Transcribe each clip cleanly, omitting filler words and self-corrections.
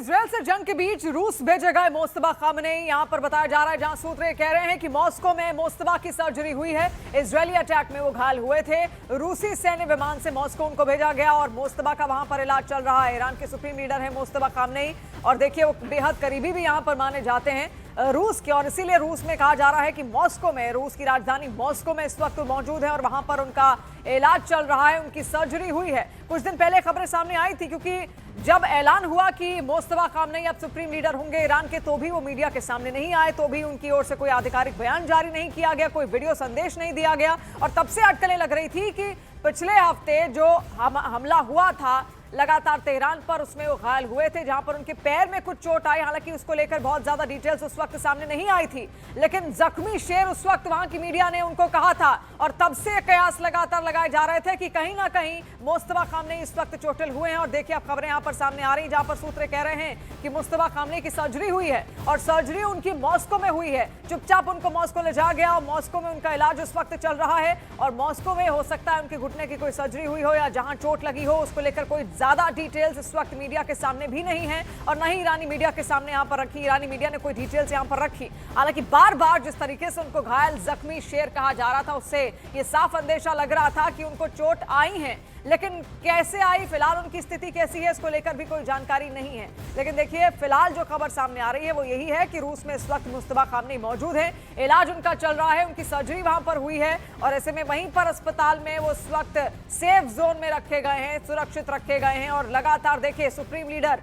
Israel से जंग के बीच रूस भेजे गए मोस्तबा खामनेई यहां पर बताया जा रहा है, जहां सूत्र कह रहे हैं कि मॉस्को में मोस्तबा की सर्जरी हुई है। इजरायली अटैक में वो घायल हुए थे। रूसी सैन्य विमान से मॉस्को उनको भेजा गया और मोस्तबा का वहां पर इलाज चल रहा है। ईरान के सुप्रीम लीडर है मोस्तबा खामनेई और देखिए वो बेहद करीबी भी यहां पर माने जाते हैं रूस के, और इसीलिए रूस में कहा जा रहा है कि मॉस्को में, रूस की राजधानी मॉस्को में इस वक्त मौजूद है और वहां पर उनका इलाज चल रहा है, उनकी सर्जरी हुई है। कुछ दिन पहले खबरें सामने आई थी क्योंकि जब ऐलान हुआ कि मोस्तबा खामनेई अब सुप्रीम लीडर होंगे ईरान के, तो भी वो मीडिया के सामने नहीं आए, तो भी उनकी ओर से कोई आधिकारिक बयान जारी नहीं किया गया, कोई वीडियो संदेश नहीं दिया गया। और तब से अटकलें लग रही थी कि पिछले हफ्ते जो हमला हुआ था लगातार तेहरान पर, उसमें वो घायल हुए थे, जहां पर उनके पैर में कुछ चोट आई। हालांकि उसको लेकर बहुत ज्यादा डिटेल्स उस वक्त सामने नहीं आई थी, लेकिन जख्मी शेर उस वक्त वहां की मीडिया ने उनको कहा था और तब से कयास लगातार लगाए जा रहे थे कि कहीं ना कहीं मोस्तबा खामनेई इस वक्त चोटिल हुए हैं। और देखिए अब खबरें यहां पर सामने आ रही, जहां पर सूत्र कह रहे हैं कि मोस्तबा खामनेई की सर्जरी हुई है और सर्जरी उनकी मॉस्को में हुई है। चुपचाप उनको मॉस्को ले जाया गया और मॉस्को में उनका इलाज उस वक्त चल रहा है। और मॉस्को में हो सकता है उनके घुटने की कोई सर्जरी हुई हो या जहां चोट लगी हो, उसको लेकर कोई ज्यादा डिटेल्स इस वक्त मीडिया के सामने भी नहीं है और न ही ईरानी मीडिया के सामने यहां पर रखी। ईरानी मीडिया ने कोई डिटेल्स यहां पर रखी। हालांकि बार बार जिस तरीके से उनको घायल जख्मी शेर कहा जा रहा था, उससे ये साफ अंदेशा लग रहा था कि उनको चोट आई है, लेकिन कैसे आई, फिलहाल उनकी स्थिति कैसी है, इसको लेकर भी कोई जानकारी नहीं है। लेकिन देखिए फिलहाल जो खबर सामने आ रही है वो यही है कि रूस में इस वक्त मोस्तबा खामनेई मौजूद है, इलाज उनका चल रहा है, उनकी सर्जरी वहां पर हुई है और ऐसे में वहीं पर अस्पताल में वो इस वक्त सेफ जोन में रखे गए हैं, सुरक्षित रखे गए हैं। और लगातार देखिए सुप्रीम लीडर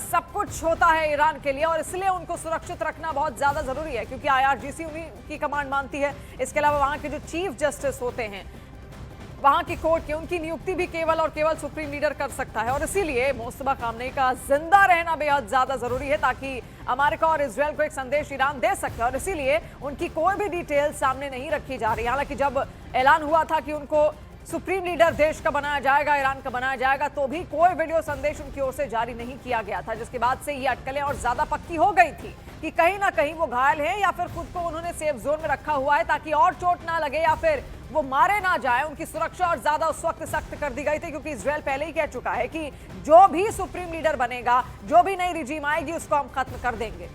सब कुछ होता है ईरान के लिए और इसलिए उनको सुरक्षित रखना बहुत ज्यादा जरूरी है, क्योंकि IRGC उन्हीं की कमांड मानती है। इसके अलावा वहां के जो चीफ जस्टिस होते हैं वहां की कोर्ट की, उनकी नियुक्ति भी केवल और केवल सुप्रीम लीडर कर सकता है। और इसीलिए मोस्तबा खामनेई का जिंदा रहना बेहद ज्यादा जरूरी है, ताकि अमेरिका और इजराइल को एक संदेश ईरान दे सके। और इसीलिए उनकी कोई भी डिटेल सामने नहीं रखी जा रही। हालांकि जब ऐलान हुआ था कि उनको सुप्रीम लीडर देश का बनाया जाएगा, ईरान का बनाया जाएगा, तो भी कोई वीडियो संदेश उनकी ओर से जारी नहीं किया गया था, जिसके बाद से ये अटकलें और ज्यादा पक्की हो गई थी कि कहीं ना कहीं वो घायल है या फिर खुद को उन्होंने सेफ जोन में रखा हुआ है ताकि और चोट ना लगे या फिर वो मारे ना जाए। उनकी सुरक्षा और ज्यादा उस वक्त सख्त कर दी गई थी, क्योंकि इजराइल पहले ही कह चुका है कि जो भी सुप्रीम लीडर बनेगा, जो भी नई रिजीम आएगी, उसको हम खत्म कर देंगे।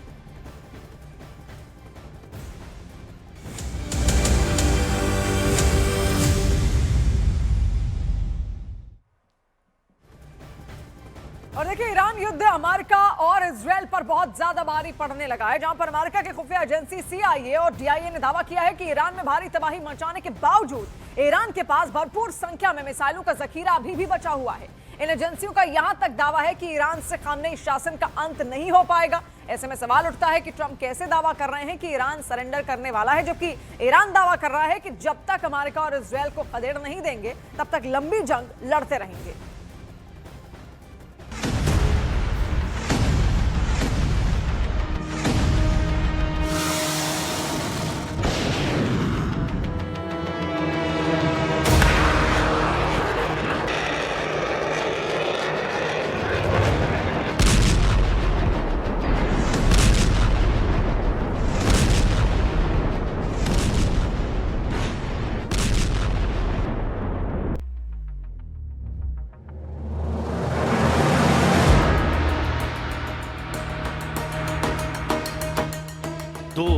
और देखिए ईरान युद्ध अमेरिका और इजराइल पर बहुत ज्यादा भारी पड़ने लगा है, जहां पर अमेरिका की खुफिया एजेंसी CIA और DIA ने दावा किया है कि ईरान में भारी तबाही मचाने के बावजूद ईरान के पास भरपूर संख्या में मिसाइलों का जखीरा अभी भी बचा हुआ है। इन एजेंसियों का यहां तक दावा है कि ईरान से खामनेई शासन का अंत नहीं हो पाएगा। ऐसे में सवाल उठता है कि ट्रंप कैसे दावा कर रहे हैं कि ईरान सरेंडर करने वाला है, जबकि ईरान दावा कर रहा है कि जब तक अमेरिका और इजराइल को खदेड़ नहीं देंगे तब तक लंबी जंग लड़ते रहेंगे।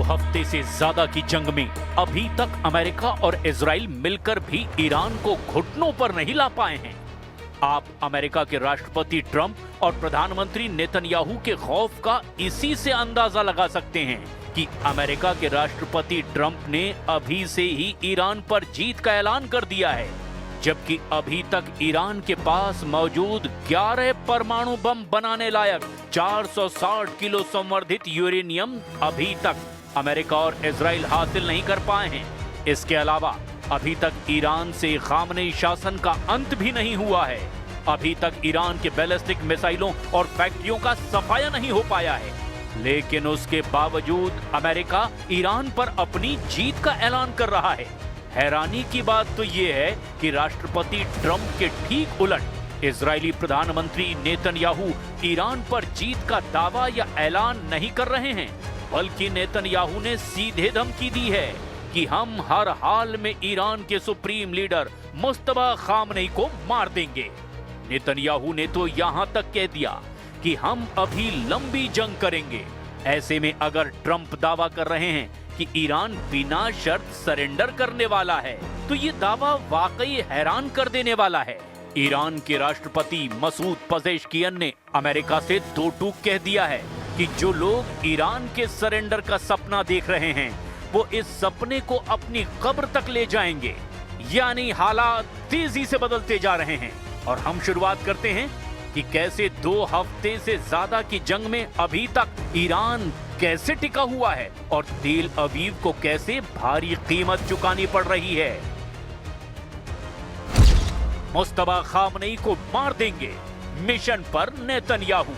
हफ्ते से ज्यादा की जंग में अभी तक अमेरिका और इजराइल मिलकर भी ईरान को घुटनों पर नहीं ला पाए हैं। आप अमेरिका के राष्ट्रपति ट्रंप और प्रधानमंत्री नेतन्याहू के खौफ का इसी से अंदाजा लगा सकते हैं कि अमेरिका के राष्ट्रपति ट्रंप ने अभी से ही ईरान पर जीत का ऐलान कर दिया है, जबकि अभी तक ईरान के पास मौजूद 11 परमाणु बम बनाने लायक 460 किलो संवर्धित यूरेनियम अभी तक अमेरिका और इजराइल हासिल नहीं कर पाए हैं। इसके अलावा अभी तक ईरान से खामनेई शासन का अंत भी नहीं हुआ है। अभी तक ईरान के बैलिस्टिक मिसाइलों और फैक्ट्रियों का सफाया नहीं हो पाया है, लेकिन उसके बावजूद अमेरिका ईरान पर अपनी जीत का ऐलान कर रहा है। हैरानी की बात तो ये है कि राष्ट्रपति ट्रंप के ठीक उलट इजरायली प्रधानमंत्री नेतन्याहू ईरान पर जीत का दावा या ऐलान नहीं कर रहे हैं, बल्कि नेतन्याहू ने सीधे धमकी दी है कि हम हर हाल में ईरान के सुप्रीम लीडर मुस्तबा खामनेई को मार देंगे। नेतन्याहू ने तो यहां तक कह दिया कि हम अभी लंबी जंग करेंगे। ऐसे में अगर ट्रंप दावा कर रहे हैं कि ईरान बिना शर्त सरेंडर करने वाला है, तो ये दावा वाकई हैरान कर देने वाला है। ईरान के राष्ट्रपति मसूद पजेश्कियन ने अमेरिका से दो टूक कह दिया है कि जो लोग ईरान के सरेंडर का सपना देख रहे हैं, वो इस सपने को अपनी कब्र तक ले जाएंगे। यानी हालात तेजी से बदलते जा रहे हैं और हम शुरुआत करते हैं कि कैसे 2 हफ्ते से ज्यादा की जंग में अभी तक ईरान कैसे टिका हुआ है और तेल अवीव को कैसे भारी कीमत चुकानी पड़ रही है। मुस्तफा खामनेई को मार देंगे, मिशन पर नेतन्याहू।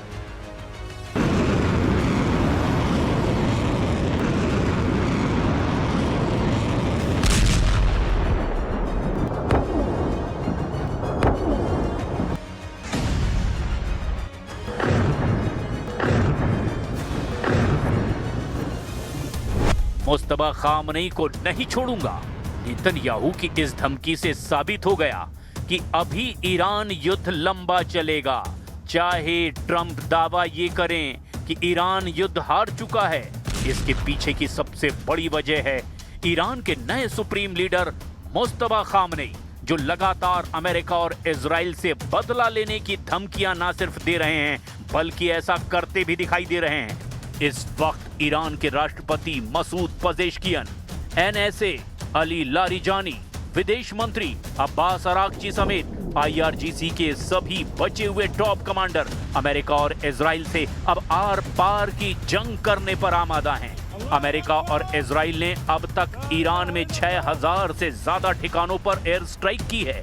मुस्तफा खामनेई को नहीं छोड़ूंगा। नेतन्याहू की इस धमकी से साबित हो गया कि अभी ईरान युद्ध लंबा चलेगा। चाहे ट्रंप दावा ये करें कि ईरान युद्ध हार चुका है, इसके पीछे की सबसे बड़ी वजह है ईरान के नए सुप्रीम लीडर मुस्तफा खामनेई, जो लगातार अमेरिका और इजराइल से बदला लेने की धमकियां ना सिर्फ दे रहे हैं, बल्कि ऐसा करते भी दिखाई दे रहे हैं। इस वक्त ईरान के राष्ट्रपति मसूद पजेश्कियन, एनएसए अली लारिजानी, विदेश मंत्री अब्बास अरागची समेत आईआरजीसी के सभी बचे हुए टॉप कमांडर अमेरिका और इजराइल से अब आर पार की जंग करने पर आमादा हैं। अमेरिका और इजराइल ने अब तक ईरान में 6000 से ज्यादा ठिकानों पर एयर स्ट्राइक की है।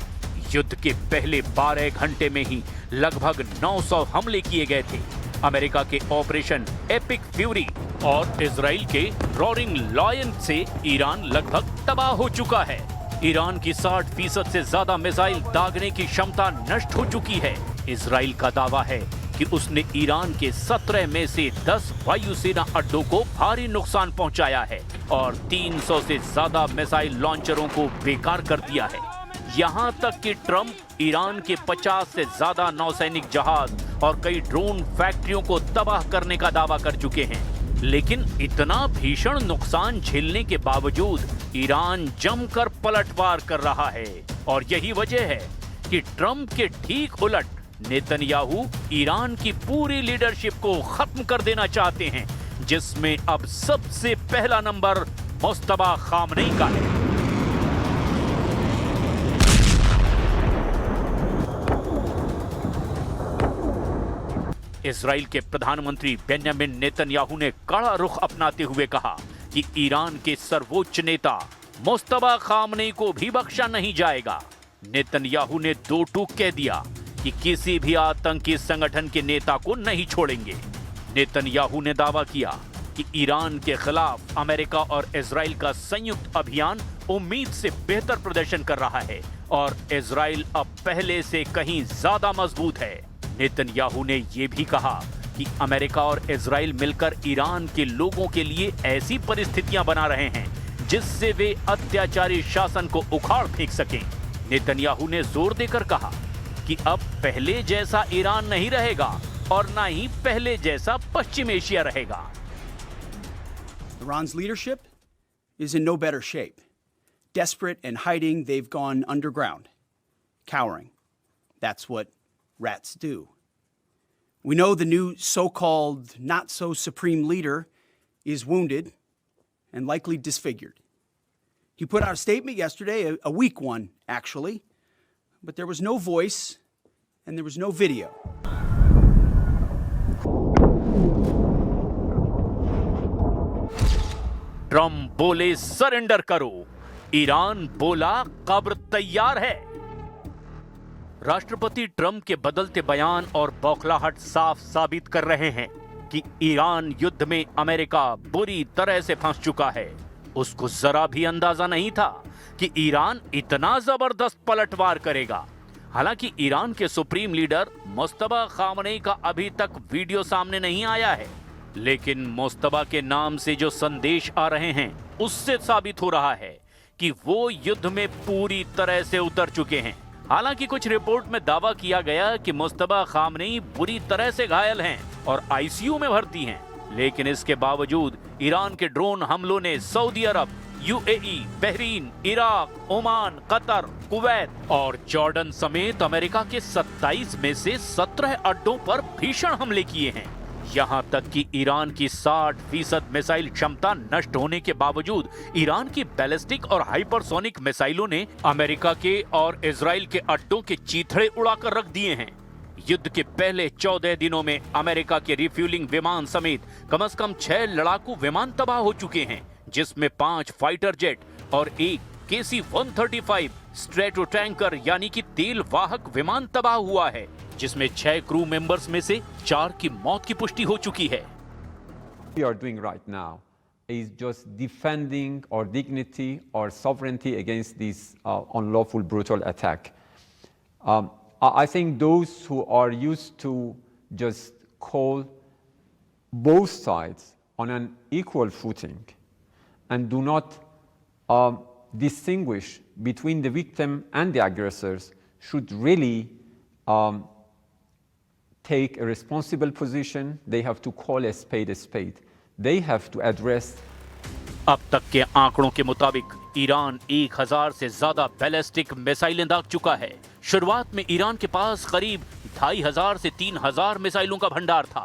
युद्ध के पहले 12 घंटे में ही लगभग 900 हमले किए गए थे। अमेरिका के ऑपरेशन एपिक फ्यूरी और इजराइल के रोरिंग लायन से ईरान लगभग तबाह हो चुका है। ईरान की 60% से ज्यादा मिसाइल दागने की क्षमता नष्ट हो चुकी है। इजराइल का दावा है कि उसने ईरान के 17 में से 10 वायुसेना अड्डों को भारी नुकसान पहुंचाया है और 300 से ज्यादा मिसाइल लॉन्चरों को बेकार कर दिया है। यहां तक कि ट्रंप ईरान के 50 से ज्यादा नौसैनिक जहाज और कई ड्रोन फैक्ट्रियों को तबाह करने का दावा कर चुके हैं। लेकिन इतना भीषण नुकसान झेलने के बावजूद ईरान जमकर पलटवार कर रहा है और यही वजह है कि ट्रंप के ठीक उलट नेतन्याहू ईरान की पूरी लीडरशिप को खत्म कर देना चाहते हैं, जिसमें अब सबसे पहला नंबर मुस्तफा खामनेई का है। इजराइल के प्रधानमंत्री बेंजामिन नेतन्याहू ने कड़ा रुख अपनाते हुए कहा कि ईरान के सर्वोच्च नेता मुस्तफा खामनेई को भी बख्शा नहीं जाएगा। नेतन्याहू ने दो टूक कह दिया कि किसी भी आतंकी संगठन के नेता को नहीं छोड़ेंगे। नेतन्याहू ने दावा किया कि ईरान के खिलाफ अमेरिका और इजराइल का संयुक्त अभियान उम्मीद से बेहतर प्रदर्शन कर रहा है और इजराइल अब पहले से कहीं ज्यादा मजबूत है। नेतन्याहू ने यह भी कहा कि अमेरिका और इजराइल मिलकर ईरान के लोगों के लिए ऐसी परिस्थितियां बना रहे हैं जिससे वे अत्याचारी शासन को उखाड़ फेंक सकें। नेतन्याहू ने जोर देकर कहा कि अब पहले जैसा ईरान नहीं रहेगा और न ही पहले जैसा पश्चिम एशिया रहेगा। Iran's leadership is in no better shape. Desperate and hiding, they've gone underground, cowering. That's what rats do. We know the new so-called not-so-supreme leader is wounded and likely disfigured. He put out a statement yesterday, a weak one, actually, but there was no voice and there was no video. Trump बोले surrender करो, Iran बोला कब्र तैयार है। राष्ट्रपति Trump के बदलते बयान और बौखलाहट साफ साबित कर रहे हैं कि ईरान युद्ध में अमेरिका बुरी तरह से फंस चुका है। उसको जरा भी अंदाजा नहीं था कि ईरान इतना जबरदस्त पलटवार करेगा। हालांकि ईरान के सुप्रीम लीडर मुस्तफा खामनेई का अभी तक वीडियो सामने नहीं आया है, लेकिन मुस्तफा के नाम से जो संदेश आ रहे हैं उससे साबित हो रहा है कि वो युद्ध में पूरी तरह से उतर चुके हैं। हालांकि कुछ रिपोर्ट में दावा किया गया कि मुस्तबा खामनेई बुरी तरह से घायल हैं और आईसीयू में भर्ती हैं, लेकिन इसके बावजूद ईरान के ड्रोन हमलों ने Saudi Arab, UAE, Bahrain, Iraq, Oman, Qatar, Kuwait और जॉर्डन समेत अमेरिका के 27 में से 17 अड्डों पर भीषण हमले किए हैं। यहां तक कि ईरान की 60% मिसाइल क्षमता नष्ट होने के बावजूद ईरान की बैलिस्टिक और हाइपरसोनिक मिसाइलों ने अमेरिका के और इजराइल के अड्डों के चीथड़े उड़ाकर रख दिए हैं। युद्ध के पहले 14 दिनों में अमेरिका के रिफ्यूलिंग विमान समेत कम से कम 6 लड़ाकू विमान तबाह हो चुके हैं, जिसमें 5 फाइटर जेट और एक KC-135 स्ट्रेटो टैंकर यानी कि तेल वाहक विमान तबाह हुआ है, जिसमें 6 क्रू मेंबर्स में से 4 की मौत की पुष्टि हो चुकी है। We are doing right now is just defending our dignity, our sovereignty against this unlawful, brutal attack. I think those who are used to just call both sides on an equal footing and do not distinguish between the victim and the aggressors should really take a responsible position. They have to call a spade a spade. They have to address. अब तक के आंकड़ों के मुताबिक Iran 1000 से ज्यादा ballistic मिसाइलें दाग चुका है। शुरुआत में ईरान के पास करीब 2500 से 3000 मिसाइलों का भंडार था,